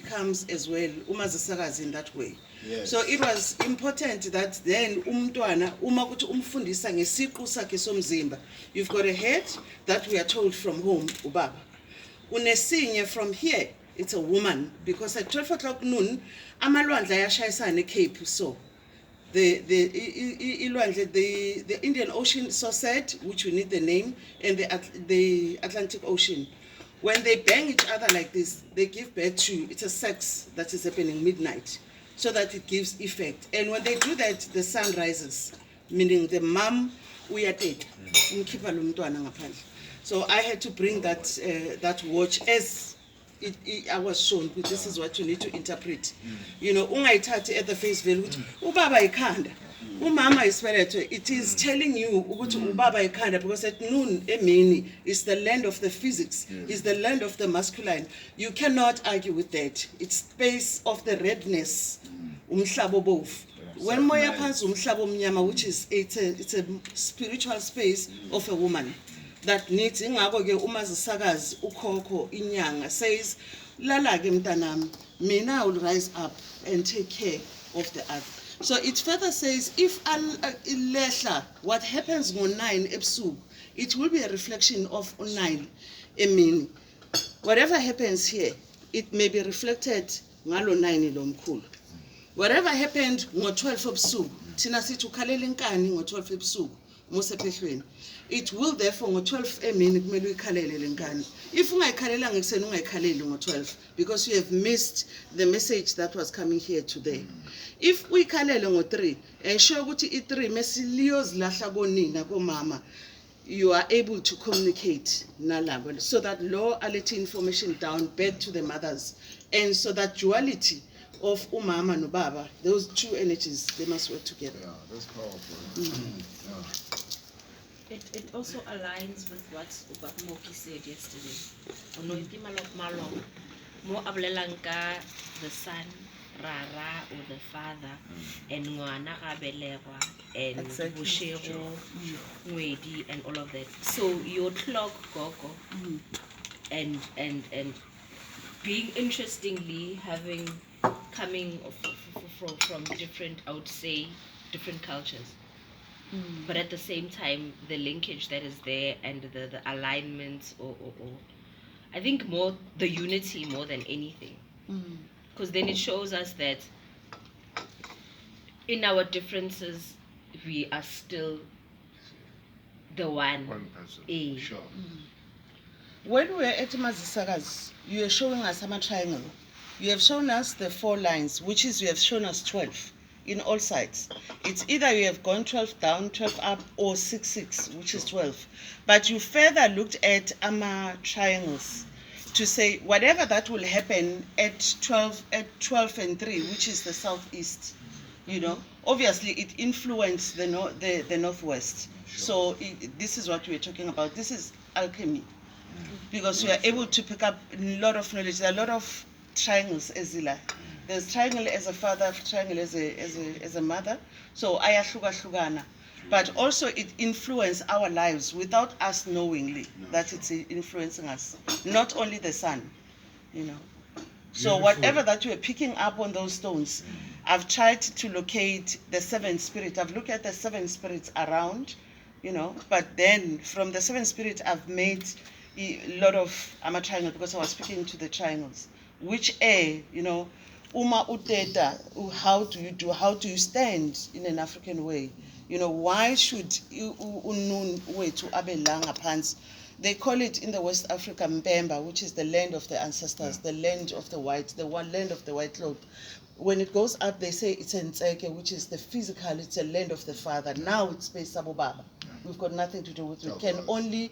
becomes as well umazisakazi in that way. Yes. So it was important that then umntwana uma kuthi umfundisa ngesiqu sakhe somzimba, you've got a head that we are told from home ubaba. Unesinye from here, it's a woman, because at 12 o'clock noon amalwandle ayashayisana eCape. So the Indian Ocean Saucet, which we need the name, and the Atlantic Ocean. When they bang each other like this, they give birth to, it's a sex that is happening midnight, so that it gives effect. And when they do that, the sun rises, meaning the mom, uyateka, umkhipha lo mntwana ngaphandle. So I had to bring that watch as I was shown, because this is what you need to interpret. You know, ungayithathi at the face value, ubaba ikhanda. Umama isibeletho, it is telling you ukuthi ubaba ikhanda, because at noon emini is the land of the physics, is the land of the masculine. You cannot argue with that. It's space of the redness, umhlaba obovu. When moya phansi umhlaba omnyama, which is it's a spiritual space of a woman that needs, ingakho ke umazisakazi ukhokho inyanga says, lala ke mntanami, mina will rise up and take care of the other. So it further says, if ilehla, what happens on 9 ebusuku, it will be a reflection of 9 emini. Whatever happens here, it may be reflected ngalo 9 lomkhulu. Whatever happened ngo 12 ebusuku, thina sithi ukhalela inkani ngo 12 ebusuku musephehlweni. It will therefore ngo 12 emini kumele uyikhalele lenkani. If ungayikhalela ngekuseni ungayikhaleli ngo 12, because you have missed the message that was coming here today. If uyikhalele ngo 3, ensure ukuthi i3 mesiliyozilahla konina komama, you are able to communicate nalabo, so that law alethe information down back to the mothers, and so that duality of umama no baba, those two energies, they must work together. Yeah, that's powerful. Yeah. It also aligns with what Moki said yesterday. Onoipi malong mo ablelang ka the son, rara, or the father, and ngwana ga belegwa, and bushero, ngwedi, and all of that. So your clock gogo, and being interestingly coming from different, I would say, different cultures. But at the same time, the linkage that is there and the alignment, or I think more the unity more than anything. Because then it shows us that in our differences, we are still the one person. Sure. When we were at Mazisakazi, you are showing us a triangle. You have shown us the 4 lines, which is you have shown us 12 in all sides. It's either you have gone 12 down, 12 up, or 6, 6, which is 12. But you further looked at triangles to say whatever that will happen at 12 and 3, which is the southeast. You know, obviously it influenced the northwest. Sure. So this is what we're talking about. This is alchemy, because you are able to pick up a lot of knowledge. There are a lot of triangles, Ezila. There's triangle as a father, triangle as a mother. So ayahluka-hlukana. But also it influences our lives without us knowingly that it's influencing us. Not only the sun, you know. So whatever that you are picking up on those stones, I've tried to locate the 7 spirits. I've looked at the 7 spirits around, you know, but then from the 7 spirits I've made a lot of triangle, because I was speaking to the triangles. Which you know, Uma Uteta, how do you stand in an African way? You know, why should unun way to abelanga pants? They call it in the West Africa Mpemba, which is the land of the ancestors, the land of the white, the one land of the white cloth. When it goes up, they say it's Ntseke, which is the physical, it's a land of the father. Now it's space Sabobaba. We've got nothing to do with it. We can only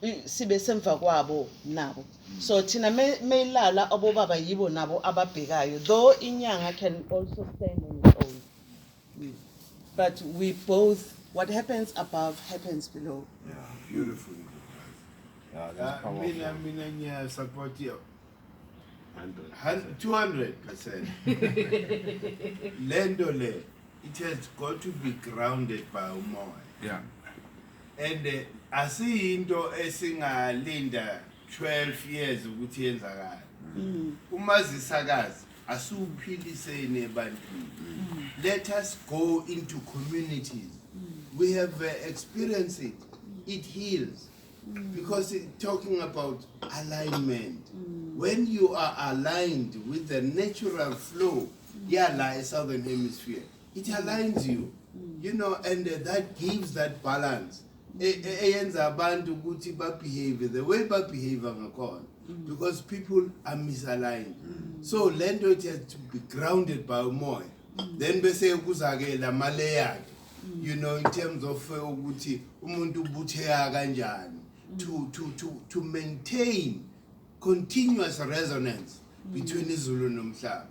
sibe semva kwabo nabo. So thina meyilala abobaba yibo nabo ababhekayo, though inyanga can also stand on its own. But we both, what happens above happens below. Yeah, beautiful. Yeah, that's powerful. I support you. 100%. 200%. Lendole, it has got to be grounded by umoya. Yeah. And I see into esingalinda 12 years ukuthi yenzakala. umazisakazi asuphiliseni ebantwini. Let us go into communities. We have experienced it. It heals. Because talking about alignment, when you are aligned with the natural flow, like Southern Hemisphere, it aligns you, you know, and that gives that balance. Eyenza abantu ukuthi behave the way behave ngakhona, because people are misaligned. So lento it has to be grounded by umoya. Then bese kuzake la male you know, in terms of ukuthi umuntu ubutheka kanjani, to maintain continuous resonance between Zulu and Mhlaba.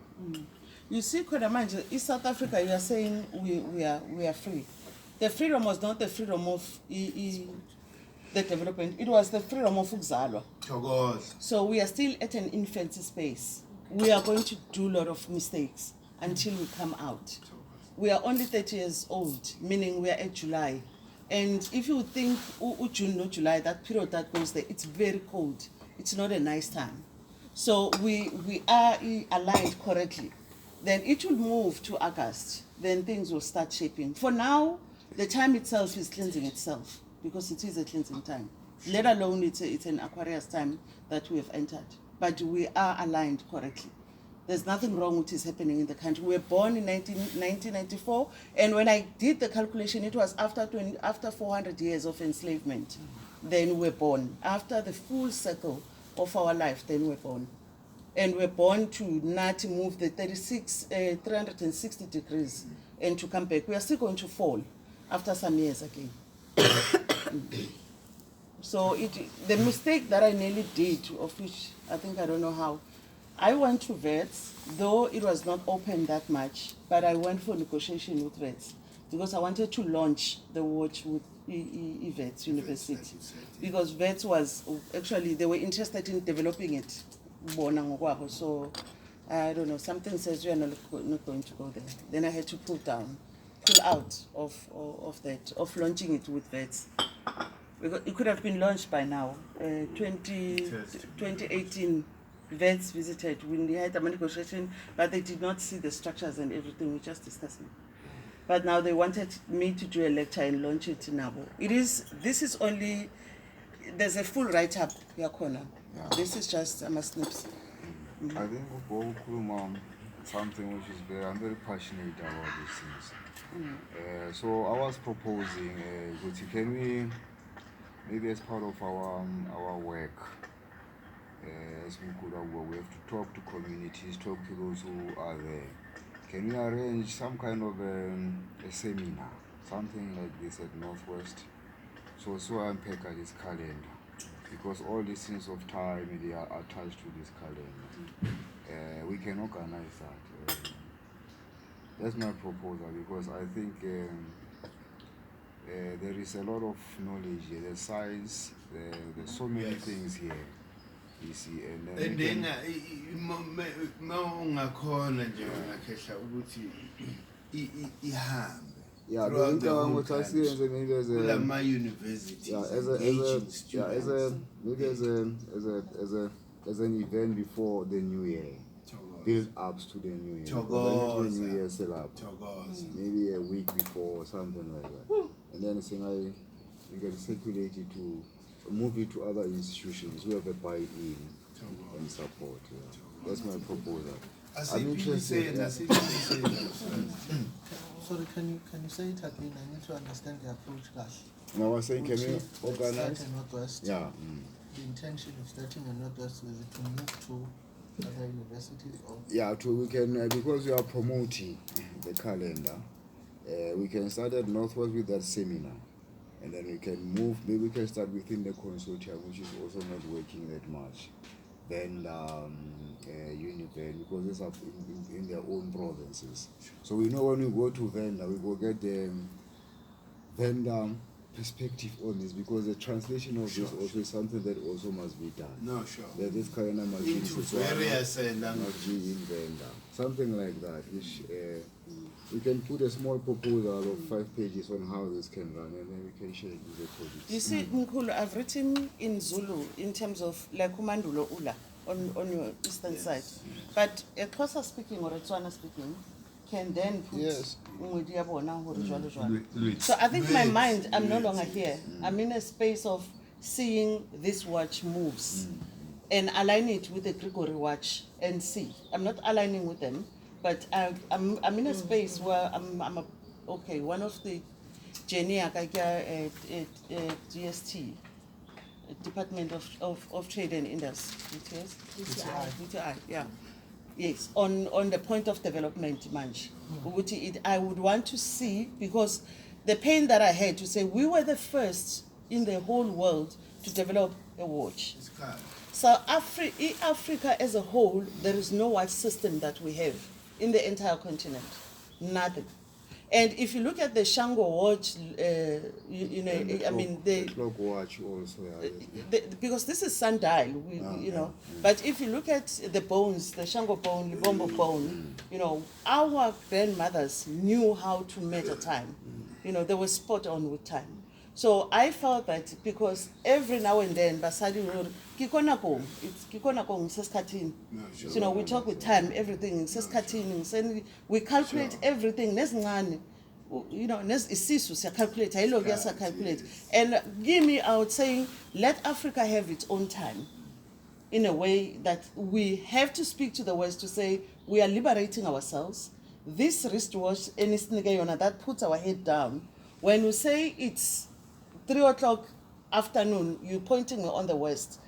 You see, Kodamanje, in South Africa, you are saying we are free. The freedom was not the freedom of the development, it was the freedom of Ukzalwa. So we are still at an infancy space. We are going to do a lot of mistakes until we come out. We are only 30 years old, meaning we are at July. And if you think June, not July, that period that goes there, it's very cold. It's not a nice time. So we are aligned correctly. Then it will move to August. Then things will start shaping. For now, the time itself is cleansing itself because it is a cleansing time. Let alone it's an Aquarius time that we have entered. But we are aligned correctly. There's nothing wrong with what is happening in the country. We were born in 1994, and when I did the calculation, it was after 400 years of enslavement. Then we're born. After the full circle of our life, then we're born. And we're born to not move the 360 degrees and to come back. We are still going to fall after some years again. So the mistake that I nearly did, of which I think I don't know how, I went to VETS, though it was not open that much, but I went for negotiation with VETS because I wanted to launch the watch with VETS University. Because VETS was, actually, they were interested in developing it. So, I don't know, something says we are not going to go there. Then I had to pull out of that, of launching it with VETS. Because it could have been launched by now. 2018. VETS visited, we had a negotiation, but they did not see the structures and everything, we just discussed it. But now they wanted me to do a lecture and launch it in Nabo. This is only, there's a full write-up, Yakona. Yeah. This is just snips. I think something which is I'm very passionate about these things. So I was proposing, can we, maybe as part of our work, as we have to talk to communities, talk to those who are there. Can we arrange some kind of a seminar, something like this at Northwest? So unpack this calendar, because all these things of time, they are attached to this calendar. We can organize that. That's my proposal, because I think there is a lot of knowledge here, there's science, there's so many things here. You see, and then throughout the whole country, universities, as an event before the new year, build ups to the new year. The new year still up. Maybe a week before or something like that. And then we can circulate it to move it to other institutions who have a buy-in and support. Yeah. That's my proposal. I'm interested. Sorry, can you say it again? I need to understand the approach, guys. And I was saying, can we organize? Northwest. Yeah. The intention of starting a Northwest is to move to other universities, or we can because we are promoting the calendar. We can start at Northwest with that seminar. And then we can move, maybe we can start within the consortium, which is also not working that much. Then Univen, because these are in their own provinces. So we know when we go to vendor, we will get the vendor perspective on this, because the translation of this also is something that also must be done. No, sure. That this calendar must be into various languages. in vendor. Something like that, which we can put a small proposal of 5 pages on how this can run, and then we can share it with the colleagues. You see, Mkhulu, I've written in Zulu in terms of like Umandulo Ula on your eastern side. But a Xhosa speaking or a Tswana speaking can then put Yes. Ngwedi ya bona hore jwalo jwalo. Louis. So I think my Louis. mind, I'm no Louis. longer here. I'm in a space of seeing this watch moves and align it with the Grigori watch and see. I'm not aligning with them, but I'm in a space where okay, one of the Jenny Akaka at GST, Department of Trade and Industry, yes? DTI, yeah. Yes, on the point of development, Manj. I would want to see, because the pain that I had to say, we were the first in the whole world to develop a watch. It's clear. So Africa as a whole, there is no watch system that we have in the entire continent. Nothing. And if you look at the Shango watch, I mean, the clock watch also. because this is sundial, you know. But if you look at the bones, the Shango bone, Libombo bone, you know, our grandmothers knew how to measure time. You know, they were spot on with time. So I felt that because every now and then, Basadi will, you know, we talk with time, everything, and we calculate everything. You know, calculate, calculate. And give me out saying, let Africa have its own time. In a way that we have to speak to the West to say, we are liberating ourselves. This wristwatch, that puts our head down. When we say it's 3 o'clock afternoon, you're pointing on the West.